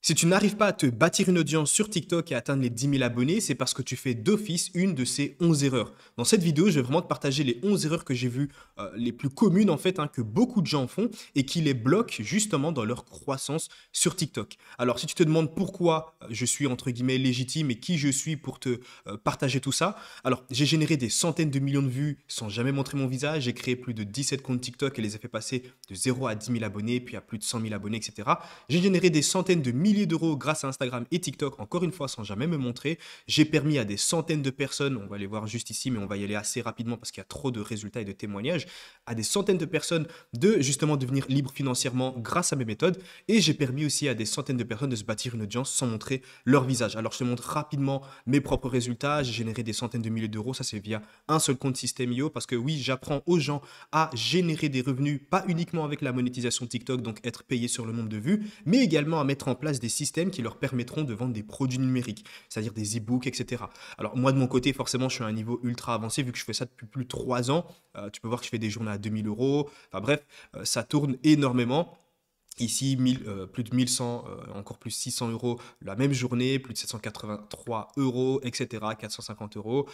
Si tu n'arrives pas à te bâtir une audience sur TikTok et atteindre les 10 000 abonnés, c'est parce que tu fais d'office une de ces 11 erreurs. Dans cette vidéo, je vais vraiment te partager les 11 erreurs que j'ai vues, les plus communes en fait, que beaucoup de gens font et qui les bloquent justement dans leur croissance sur TikTok. Alors, si tu te demandes pourquoi je suis entre guillemets légitime et qui je suis pour te partager tout ça, alors j'ai généré des centaines de millions de vues sans jamais montrer mon visage. J'ai créé plus de 17 comptes TikTok et les ai fait passer de 0 à 10 000 abonnés, puis à plus de 100 000 abonnés, etc. J'ai généré des centaines de milliers d'euros grâce à Instagram et TikTok, encore une fois sans jamais me montrer. J'ai permis à des centaines de personnes, on va les voir juste ici, mais on va y aller assez rapidement parce qu'il y a trop de résultats et de témoignages, à des centaines de personnes de justement devenir libres financièrement grâce à mes méthodes. Et j'ai permis aussi à des centaines de personnes de se bâtir une audience sans montrer leur visage. Alors je te montre rapidement mes propres résultats. J'ai généré des centaines de milliers d'euros, ça c'est via un seul compte System.io parce que oui, j'apprends aux gens à générer des revenus, pas uniquement avec la monétisation TikTok, donc être payé sur le nombre de vues, mais également à mettre en place des systèmes qui leur permettront de vendre des produits numériques, c'est-à-dire des e-books, etc. Alors moi de mon côté, forcément, je suis à un niveau ultra avancé vu que je fais ça depuis plus de 3 ans. Tu peux voir que je fais des journées à 2000 euros. Enfin bref, ça tourne énormément. Ici, plus de 1100, encore plus 600 euros la même journée, plus de 783 euros, etc., 450 euros.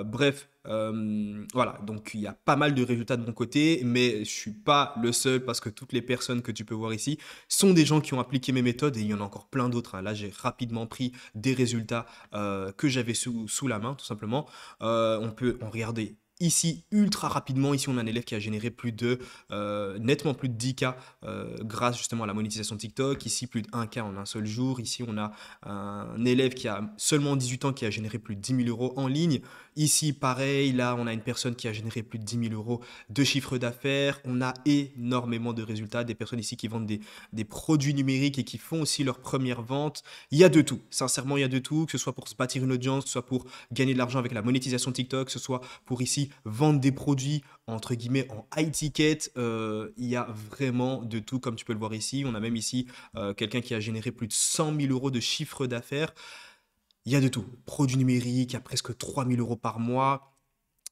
Bref, voilà, donc il y a pas mal de résultats de mon côté, mais je ne suis pas le seul parce que toutes les personnes que tu peux voir ici sont des gens qui ont appliqué mes méthodes et il y en a encore plein d'autres, hein. Là, j'ai rapidement pris des résultats que j'avais sous la main, tout simplement. On peut en regarder ici ultra rapidement. Ici, on a un élève qui a généré nettement plus de 10K grâce justement à la monétisation TikTok. Ici, plus de 1K en un seul jour. Ici, on a un élève qui a seulement 18 ans qui a généré plus de 10 000 euros en ligne. Ici, pareil, là, on a une personne qui a généré plus de 10 000 euros de chiffre d'affaires. On a énormément de résultats. Des personnes ici qui vendent des produits numériques et qui font aussi leur première vente. Il y a de tout. Sincèrement, il y a de tout, que ce soit pour se bâtir une audience, que ce soit pour gagner de l'argent avec la monétisation TikTok, que ce soit pour ici vendre des produits entre guillemets en high ticket. Il y a vraiment de tout comme tu peux le voir ici. On a même ici quelqu'un qui a généré plus de 100 000 euros de chiffre d'affaires. Il y a de tout. Produits numériques, il y a presque 3 000 euros par mois.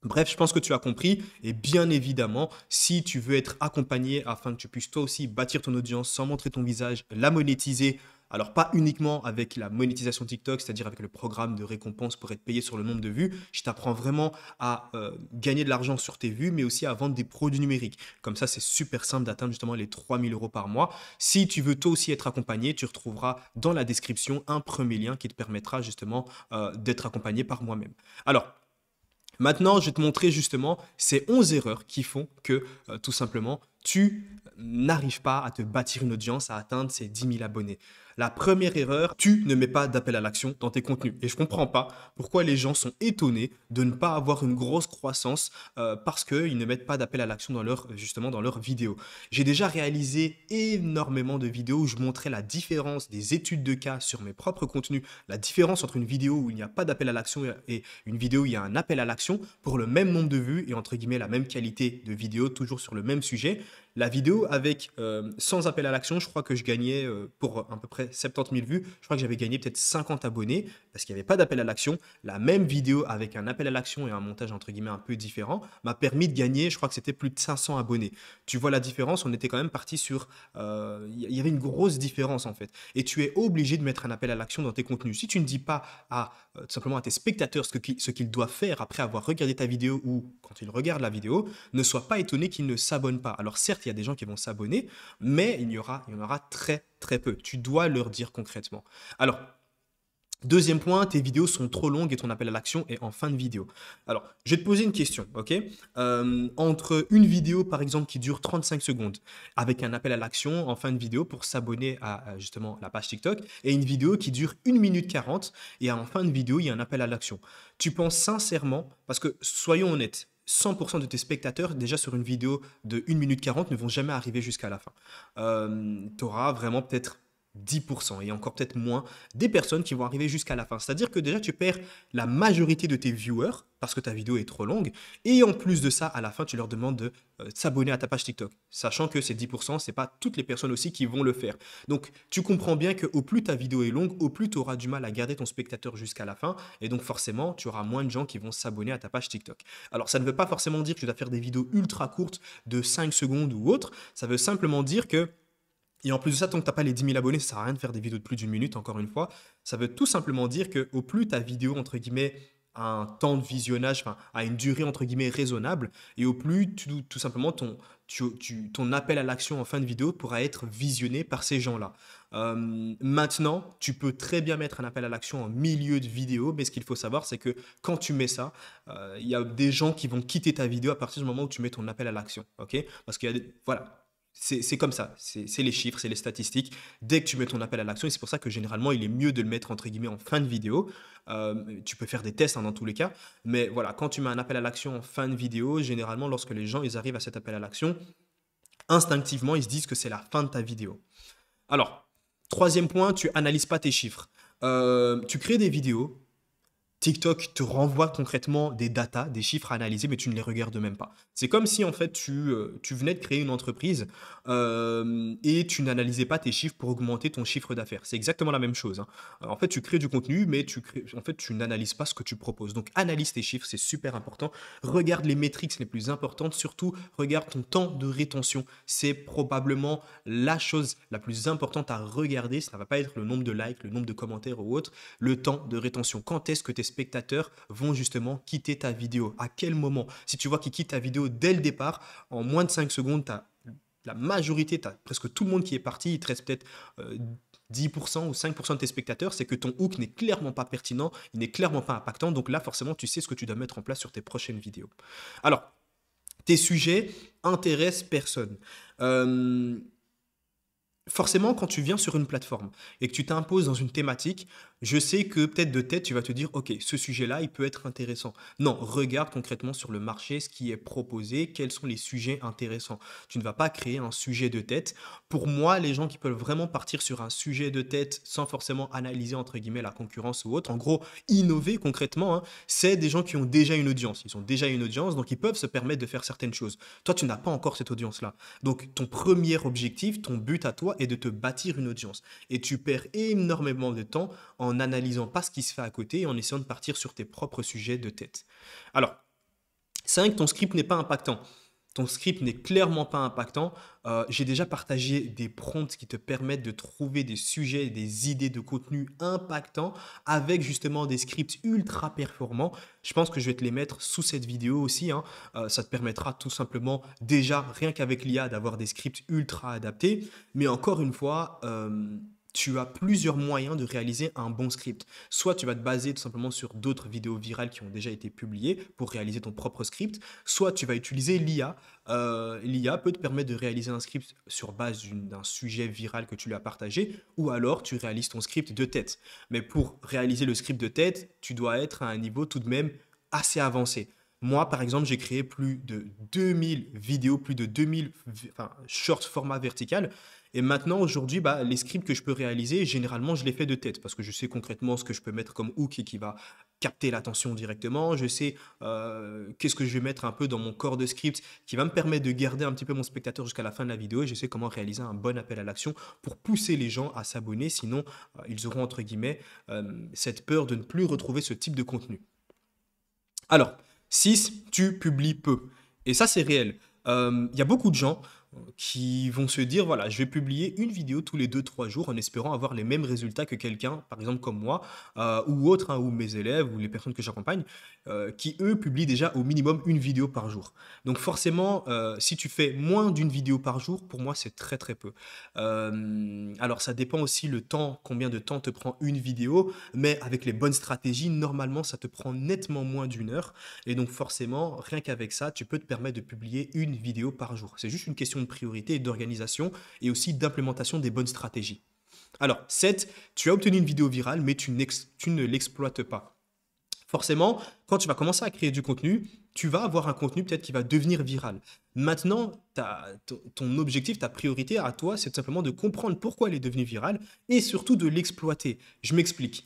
Bref, je pense que tu as compris. Et bien évidemment, si tu veux être accompagné afin que tu puisses toi aussi bâtir ton audience sans montrer ton visage, la monétiser, alors pas uniquement avec la monétisation TikTok, c'est-à-dire avec le programme de récompense pour être payé sur le nombre de vues, je t'apprends vraiment à gagner de l'argent sur tes vues, mais aussi à vendre des produits numériques. Comme ça, c'est super simple d'atteindre justement les 3 000 euros par mois. Si tu veux toi aussi être accompagné, tu retrouveras dans la description un premier lien qui te permettra justement d'être accompagné par moi-même. Alors, maintenant, je vais te montrer justement ces 11 erreurs qui font que tout simplement, tu n'arrives pas à te bâtir une audience, à atteindre ces 10 000 abonnés. La première erreur, tu ne mets pas d'appel à l'action dans tes contenus. Et je ne comprends pas pourquoi les gens sont étonnés de ne pas avoir une grosse croissance parce qu'ils ne mettent pas d'appel à l'action justement dans leurs vidéos. J'ai déjà réalisé énormément de vidéos où je montrais la différence des études de cas sur mes propres contenus, la différence entre une vidéo où il n'y a pas d'appel à l'action et une vidéo où il y a un appel à l'action pour le même nombre de vues et entre guillemets la même qualité de vidéo, toujours sur le même sujet. La vidéo avec sans appel à l'action, je crois que je gagnais pour à peu près 70 000 vues, je crois que j'avais gagné peut-être 50 abonnés parce qu'il n'y avait pas d'appel à l'action. La même vidéo avec un appel à l'action et un montage entre guillemets un peu différent m'a permis de gagner, je crois que c'était plus de 500 abonnés. Tu vois la différence, on était quand même parti sur... Il y avait une grosse différence en fait. Et tu es obligé de mettre un appel à l'action dans tes contenus. Si tu ne dis pas tout simplement à tes spectateurs ce qu'ils doivent faire après avoir regardé ta vidéo ou quand ils regardent la vidéo, ne sois pas étonné qu'ils ne s'abonnent pas. Alors certes, il y a des gens qui vont s'abonner, mais il y en aura très très peu. Tu dois leur dire concrètement. Alors, deuxième point, tes vidéos sont trop longues et ton appel à l'action est en fin de vidéo. Alors, je vais te poser une question, ok? Entre une vidéo, par exemple, qui dure 35 secondes, avec un appel à l'action en fin de vidéo pour s'abonner à justement la page TikTok, et une vidéo qui dure 1 minute 40 et en fin de vidéo, il y a un appel à l'action. Tu penses sincèrement, parce que soyons honnêtes, 100% de tes spectateurs, déjà sur une vidéo de 1 minute 40, ne vont jamais arriver jusqu'à la fin. Tu auras vraiment peut-être 10% et encore peut-être moins des personnes qui vont arriver jusqu'à la fin. C'est-à-dire que déjà tu perds la majorité de tes viewers parce que ta vidéo est trop longue et en plus de ça, à la fin, tu leur demandes de s'abonner à ta page TikTok, sachant que ces 10%, c'est pas toutes les personnes aussi qui vont le faire. Donc tu comprends bien qu'au plus ta vidéo est longue, au plus tu auras du mal à garder ton spectateur jusqu'à la fin et donc forcément, tu auras moins de gens qui vont s'abonner à ta page TikTok. Alors ça ne veut pas forcément dire que tu dois faire des vidéos ultra courtes de 5 secondes ou autre, ça veut simplement dire que Et en plus de ça, tant que tu as pas les 10 000 abonnés, ça sert à rien de faire des vidéos de plus d'une minute, encore une fois. Ça veut tout simplement dire qu'au plus ta vidéo, entre guillemets, a un temps de visionnage, enfin, a une durée, entre guillemets, raisonnable, et au plus, tout simplement, ton appel à l'action en fin de vidéo pourra être visionné par ces gens-là. Maintenant, tu peux très bien mettre un appel à l'action en milieu de vidéo, mais ce qu'il faut savoir, c'est que quand tu mets ça, il y a des gens qui vont quitter ta vidéo à partir du moment où tu mets ton appel à l'action, ok? Parce qu'il y a des... Voilà. C'est comme ça, c'est les chiffres, c'est les statistiques. Dès que tu mets ton appel à l'action, et c'est pour ça que généralement, il est mieux de le mettre entre guillemets en fin de vidéo. Tu peux faire des tests hein, dans tous les cas, mais voilà, quand tu mets un appel à l'action en fin de vidéo, généralement, lorsque les gens ils arrivent à cet appel à l'action, instinctivement, ils se disent que c'est la fin de ta vidéo. Alors, troisième point, tu analyses pas tes chiffres. Tu crées des vidéos, TikTok te renvoie concrètement des datas, des chiffres à analyser, mais tu ne les regardes même pas. C'est comme si en fait tu venais de créer une entreprise et tu n'analysais pas tes chiffres pour augmenter ton chiffre d'affaires. C'est exactement la même chose, hein. En fait, tu crées du contenu, mais en fait, tu n'analyses pas ce que tu proposes. Donc, analyse tes chiffres, c'est super important. Regarde les métriques les plus importantes. Surtout, regarde ton temps de rétention. C'est probablement la chose la plus importante à regarder. Ça ne va pas être le nombre de likes, le nombre de commentaires ou autre, le temps de rétention. Quand est-ce que tes spectateurs vont justement quitter ta vidéo? À quel moment? Si tu vois qu'ils quittent ta vidéo dès le départ, en moins de 5 secondes, tu as la majorité, tu as presque tout le monde qui est parti, il te reste peut-être 10% ou 5% de tes spectateurs, c'est que ton hook n'est clairement pas pertinent, il n'est clairement pas impactant, donc là forcément tu sais ce que tu dois mettre en place sur tes prochaines vidéos. Alors, tes sujets intéressent personne. Forcément, quand tu viens sur une plateforme et que tu t'imposes dans une thématique, je sais que peut-être de tête, tu vas te dire, OK, ce sujet-là, il peut être intéressant. Non, regarde concrètement sur le marché ce qui est proposé, quels sont les sujets intéressants. Tu ne vas pas créer un sujet de tête. Pour moi, les gens qui peuvent vraiment partir sur un sujet de tête sans forcément analyser, entre guillemets, la concurrence ou autre, en gros, innover concrètement, hein, c'est des gens qui ont déjà une audience. Ils ont déjà une audience, donc ils peuvent se permettre de faire certaines choses. Toi, tu n'as pas encore cette audience-là. Donc, ton premier objectif, ton but à toi est de te bâtir une audience. Et tu perds énormément de temps en analysant pas ce qui se fait à côté et en essayant de partir sur tes propres sujets de tête. Alors, c'est vrai que ton script n'est pas impactant. Ton script n'est clairement pas impactant. J'ai déjà partagé des prompts qui te permettent de trouver des sujets, des idées de contenu impactants avec justement des scripts ultra performants. Je pense que je vais te les mettre sous cette vidéo aussi, hein. Ça te permettra tout simplement déjà, rien qu'avec l'IA, d'avoir des scripts ultra adaptés. Mais encore une fois, tu as plusieurs moyens de réaliser un bon script. Soit tu vas te baser tout simplement sur d'autres vidéos virales qui ont déjà été publiées pour réaliser ton propre script, soit tu vas utiliser l'IA. L'IA peut te permettre de réaliser un script sur base d'un sujet viral que tu lui as partagé, ou alors tu réalises ton script de tête. Mais pour réaliser le script de tête, tu dois être à un niveau tout de même assez avancé. Moi, par exemple, j'ai créé plus de 2000 vidéos, plus de 2000 short format vertical. Et maintenant, aujourd'hui, bah, les scripts que je peux réaliser, généralement, je les fais de tête parce que je sais concrètement ce que je peux mettre comme hook et qui va capter l'attention directement. Je sais qu'est-ce que je vais mettre un peu dans mon corps de script qui va me permettre de garder un petit peu mon spectateur jusqu'à la fin de la vidéo et je sais comment réaliser un bon appel à l'action pour pousser les gens à s'abonner. Sinon, ils auront, entre guillemets, cette peur de ne plus retrouver ce type de contenu. Alors, 6, tu publies peu. Et ça, c'est réel. Il y a beaucoup de gens qui vont se dire, voilà, je vais publier une vidéo tous les 2 3 jours en espérant avoir les mêmes résultats que quelqu'un, par exemple comme moi, ou autre, hein, ou mes élèves, ou les personnes que j'accompagne, qui, eux, publient déjà au minimum une vidéo par jour. Donc forcément, si tu fais moins d'une vidéo par jour, pour moi, c'est très très peu. Alors ça dépend aussi le temps, combien de temps te prend une vidéo, mais avec les bonnes stratégies, normalement, ça te prend nettement moins d'1 heure. Et donc forcément, rien qu'avec ça, tu peux te permettre de publier une vidéo par jour. C'est juste une question de priorité et d'organisation et aussi d'implémentation des bonnes stratégies. Alors, 7, tu as obtenu une vidéo virale, mais tu ne l'exploites pas. Forcément, quand tu vas commencer à créer du contenu, tu vas avoir un contenu peut-être qui va devenir viral. Maintenant, ton objectif, ta priorité à toi, c'est tout simplement de comprendre pourquoi elle est devenue virale et surtout de l'exploiter. Je m'explique.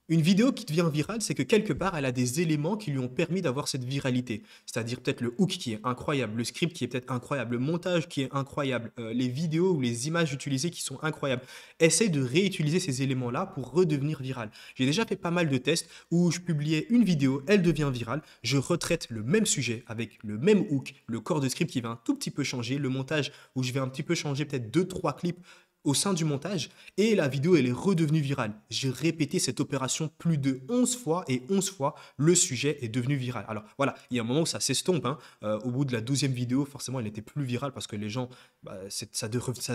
Une vidéo qui devient virale, c'est que quelque part, elle a des éléments qui lui ont permis d'avoir cette viralité. C'est-à-dire peut-être le hook qui est incroyable, le script qui est peut-être incroyable, le montage qui est incroyable, les vidéos ou les images utilisées qui sont incroyables. Essaye de réutiliser ces éléments-là pour redevenir viral. J'ai déjà fait pas mal de tests où je publiais une vidéo, elle devient virale, je retraite le même sujet avec le même hook, le corps de script qui va un tout petit peu changer, le montage où je vais un petit peu changer peut-être 2 3 clips au sein du montage et la vidéo, elle est redevenue virale. J'ai répété cette opération plus de 11 fois et 11 fois, le sujet est devenu viral. Alors voilà, il y a un moment où ça s'estompe, hein. Au bout de la 12e vidéo, forcément, elle n'était plus virale parce que les gens, bah, ça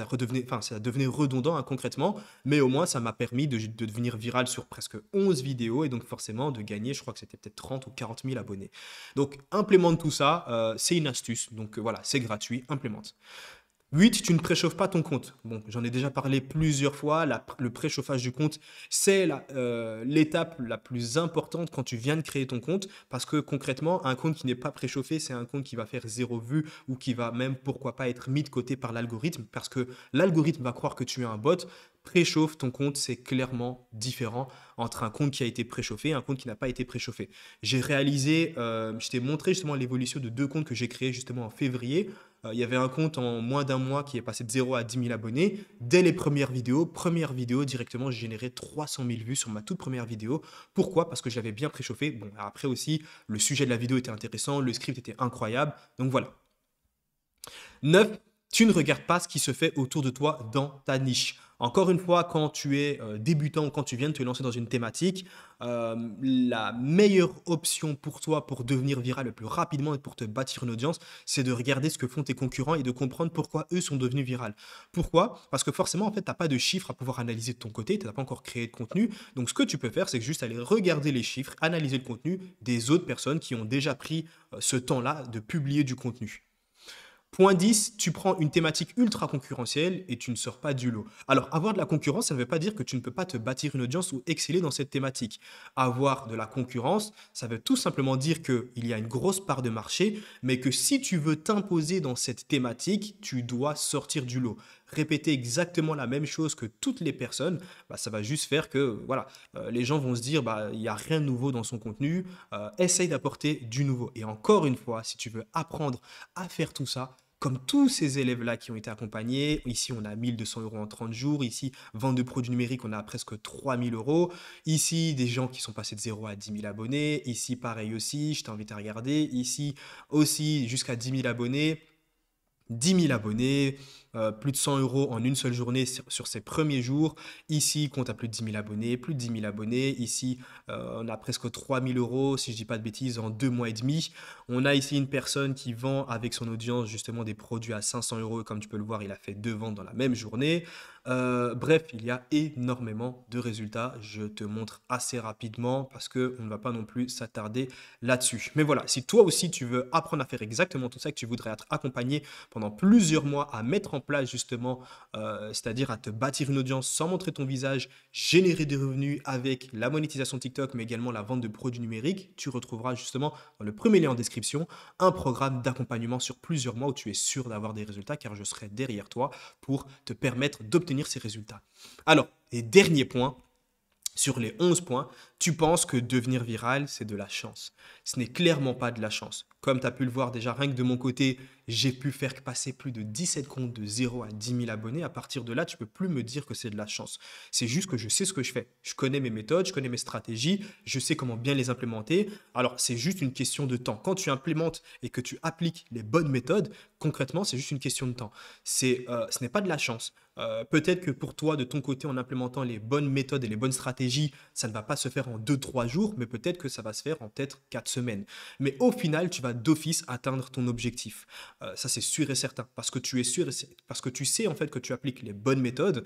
redevenait, enfin, ça devenait redondant, hein, concrètement, mais au moins, ça m'a permis de devenir viral sur presque 11 vidéos et donc forcément de gagner, je crois que c'était peut-être 30 ou 40 000 abonnés. Donc, implémente tout ça, c'est une astuce, donc voilà, c'est gratuit, implémente. 8, tu ne préchauffes pas ton compte. Bon, j'en ai déjà parlé plusieurs fois. Le préchauffage du compte, c'est l'étape la plus importante quand tu viens de créer ton compte. Parce que concrètement, un compte qui n'est pas préchauffé, c'est un compte qui va faire 0 vue ou qui va même, pourquoi pas, être mis de côté par l'algorithme. Parce que l'algorithme va croire que tu es un bot. Préchauffe ton compte, c'est clairement différent entre un compte qui a été préchauffé et un compte qui n'a pas été préchauffé. J'ai réalisé, je t'ai montré justement l'évolution de 2 comptes que j'ai créés justement en février. Il y avait un compte en moins d'un mois qui est passé de 0 à 10 000 abonnés. Dès les premières vidéos, directement, j'ai généré 300 000 vues sur ma toute première vidéo. Pourquoi? Parce que j'avais bien préchauffé. Bon, après aussi, le sujet de la vidéo était intéressant, le script était incroyable. Donc voilà. 9, tu ne regardes pas ce qui se fait autour de toi dans ta niche. Encore une fois, quand tu es débutant ou quand tu viens de te lancer dans une thématique, la meilleure option pour toi pour devenir viral le plus rapidement et pour te bâtir une audience, c'est de regarder ce que font tes concurrents et de comprendre pourquoi eux sont devenus virals. Pourquoi? Parce que forcément, en fait, tu n'as pas de chiffres à pouvoir analyser de ton côté, tu n'as pas encore créé de contenu. Donc, ce que tu peux faire, c'est juste aller regarder les chiffres, analyser le contenu des autres personnes qui ont déjà pris ce temps-là de publier du contenu. Point 10, tu prends une thématique ultra concurrentielle et tu ne sors pas du lot. Alors, avoir de la concurrence, ça ne veut pas dire que tu ne peux pas te bâtir une audience ou exceller dans cette thématique. Avoir de la concurrence, ça veut tout simplement dire qu'il y a une grosse part de marché, mais que si tu veux t'imposer dans cette thématique, tu dois sortir du lot. Répéter exactement la même chose que toutes les personnes, bah, ça va juste faire que voilà, les gens vont se dire bah, il n'y a rien de nouveau dans son contenu, essaye d'apporter du nouveau. Et encore une fois, si tu veux apprendre à faire tout ça, comme tous ces élèves-là qui ont été accompagnés, ici on a 1200 euros en 30 jours, ici vente de produits numériques on a presque 3000 euros, ici des gens qui sont passés de 0 à 10 000 abonnés, ici pareil aussi, je t'invite à regarder, ici aussi jusqu'à 10 000 abonnés, 10 000 abonnés, plus de 100 euros en une seule journée sur ses premiers jours. Ici, compte à plus de 10 000 abonnés, plus de 10 000 abonnés. Ici, on a presque 3 000 euros, si je ne dis pas de bêtises, en 2 mois et demi. On a ici une personne qui vend avec son audience justement des produits à 500 euros. Comme tu peux le voir, il a fait 2 ventes dans la même journée. Bref, il y a énormément de résultats. Je te montre assez rapidement parce qu'on ne va pas non plus s'attarder là-dessus. Mais voilà, si toi aussi tu veux apprendre à faire exactement tout ça, que tu voudrais être accompagné pendant plusieurs mois à mettre en place justement, c'est-à-dire à te bâtir une audience sans montrer ton visage, générer des revenus avec la monétisation TikTok, mais également la vente de produits numériques, tu retrouveras justement dans le premier lien en description un programme d'accompagnement sur plusieurs mois où tu es sûr d'avoir des résultats car je serai derrière toi pour te permettre d'obtenir ces résultats. Alors, et dernier point, sur les 11 points, tu penses que devenir viral, c'est de la chance. Ce n'est clairement pas de la chance. Comme tu as pu le voir déjà, rien que de mon côté, j'ai pu faire passer plus de 17 comptes de 0 à 10 000 abonnés. À partir de là, tu ne peux plus me dire que c'est de la chance. C'est juste que je sais ce que je fais. Je connais mes méthodes, je connais mes stratégies, je sais comment bien les implémenter. Alors, c'est juste une question de temps. Quand tu implémentes et que tu appliques les bonnes méthodes, concrètement, c'est juste une question de temps. Ce n'est pas de la chance. Peut-être que pour toi, de ton côté, en implémentant les bonnes méthodes et les bonnes stratégies, ça ne va pas se faire en 2-3 jours, mais peut-être que ça va se faire en peut-être 4 semaines. Mais au final, tu vas d'office atteindre ton objectif. Ça, c'est sûr et certain, parce que tu es sûr, parce que tu sais en fait que tu appliques les bonnes méthodes.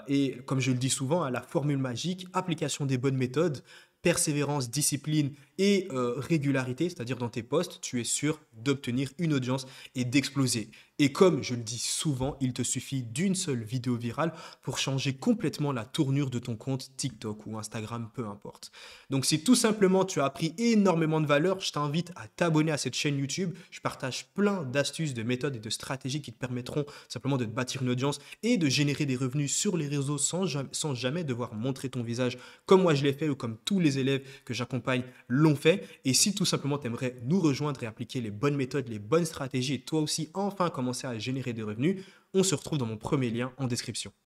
Et comme je le dis souvent, à la formule magique, application des bonnes méthodes, persévérance, discipline et régularité, c'est-à-dire dans tes posts, tu es sûr d'obtenir une audience et d'exploser. Et comme je le dis souvent, il te suffit d'une seule vidéo virale pour changer complètement la tournure de ton compte TikTok ou Instagram, peu importe. Donc si tout simplement tu as appris énormément de valeur, je t'invite à t'abonner à cette chaîne YouTube. Je partage plein d'astuces, de méthodes et de stratégies qui te permettront simplement de te bâtir une audience et de générer des revenus sur les réseaux sans jamais devoir montrer ton visage comme moi je l'ai fait ou comme tous les élèves que j'accompagne l'ont fait. Et si tout simplement tu aimerais nous rejoindre et appliquer les bonnes méthodes, les bonnes stratégies et toi aussi enfin commencer à générer des revenus, on se retrouve dans mon premier lien en description.